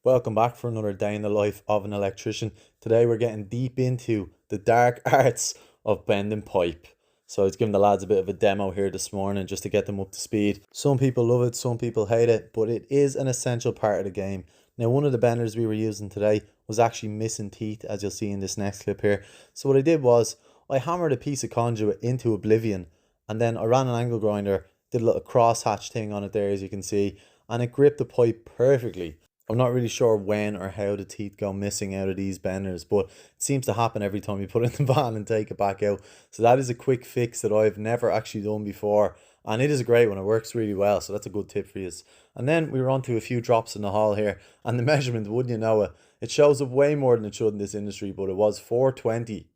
Welcome back for another day in the life of an electrician. Today we're getting deep into the dark arts of bending pipe. So I was giving the lads a bit of a demo here this morning just to get them up to speed. Some people love it, some people hate it, but it is an essential part of the game. Now one of the benders we were using today was actually missing teeth, as you'll see in this next clip here. So what I did was I hammered a piece of conduit into oblivion, and then I ran an angle grinder, did a little crosshatch thing on it there as you can see, and it gripped the pipe perfectly. I'm not really sure when or how the teeth go missing out of these benders, but it seems to happen every time you put it in the van and take it back out. So that is a quick fix that I've never actually done before, and it is a great one. It works really well, so that's a good tip for you. And then we were on to a few drops in the hall here, and the measurement, wouldn't you know it, it shows up way more than it should in this industry, but it was 420.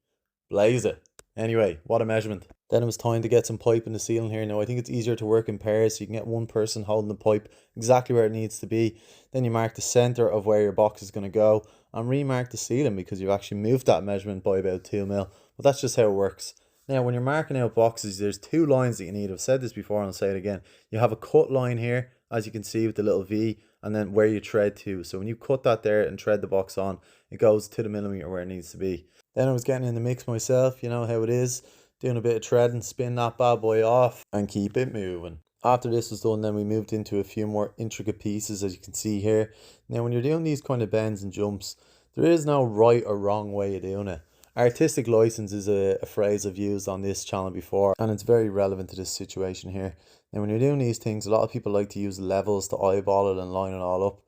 Blaze it. Anyway, what a measurement. Then it was time to get some pipe in the ceiling here. Now I think it's easier to work in pairs so you can get one person holding the pipe exactly where it needs to be. Then you mark the center of where your box is going to go and remark the ceiling because you've actually moved that measurement by about 2 mil. But that's just how it works. Now when you're marking out boxes, there's two lines that you need. I've said this before and I'll say it again. You have a cut line here, as you can see with the little V, and then where you tread to. So when you cut that there and tread the box on, it goes to the millimeter where it needs to be. Then I was getting in the mix myself, you know how it is. Doing a bit of treading, spin that bad boy off and keep it moving. After this was done, then we moved into a few more intricate pieces, as you can see here. Now when you're doing these kind of bends and jumps, there is no right or wrong way of doing it. Artistic license is a phrase I've used on this channel before, and it's very relevant to this situation here. Now when you're doing these things, a lot of people like to use levels to eyeball it and line it all up.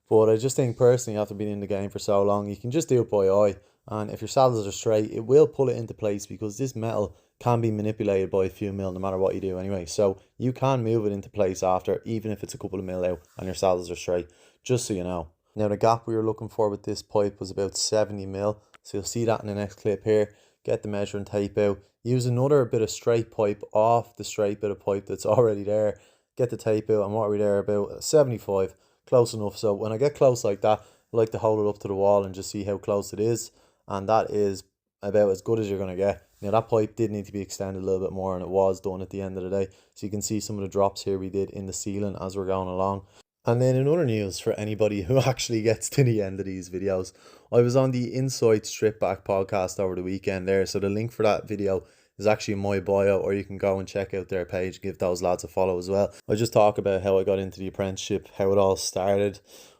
But I just think personally, after being in the game for so long, you can just do it by eye. And if your saddles are straight, it will pull it into place because this metal can be manipulated by a few mil no matter what you do anyway. So you can move it into place after, even if it's a couple of mil out and your saddles are straight, just so you know. Now the gap we were looking for with this pipe was about 70 mil. So you'll see that in the next clip here. Get the measuring tape out. Use another bit of straight pipe off the straight bit of pipe that's already there. Get the tape out, and what are we there about? 75. Close enough. So when I get close like that, I like to hold it up to the wall and just see how close it is. And that is about as good as you're going to get. Now that pipe did need to be extended a little bit more, and it was done at the end of the day. So you can see some of the drops here we did in the ceiling as we're going along. And then in other news, for anybody who actually gets to the end of these videos, I was on the Inside Strip Back podcast over the weekend there. So the link for that video is actually in my bio, or you can go and check out their page, give those lads a follow as well. I just talk about how I got into the apprenticeship, how it all started.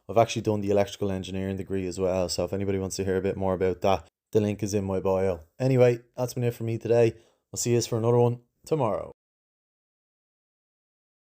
I've actually done the electrical engineering degree as well, so if anybody wants to hear a bit more about that, the link is in my bio. Anyway, that's been it for me today. I'll see you for another one tomorrow.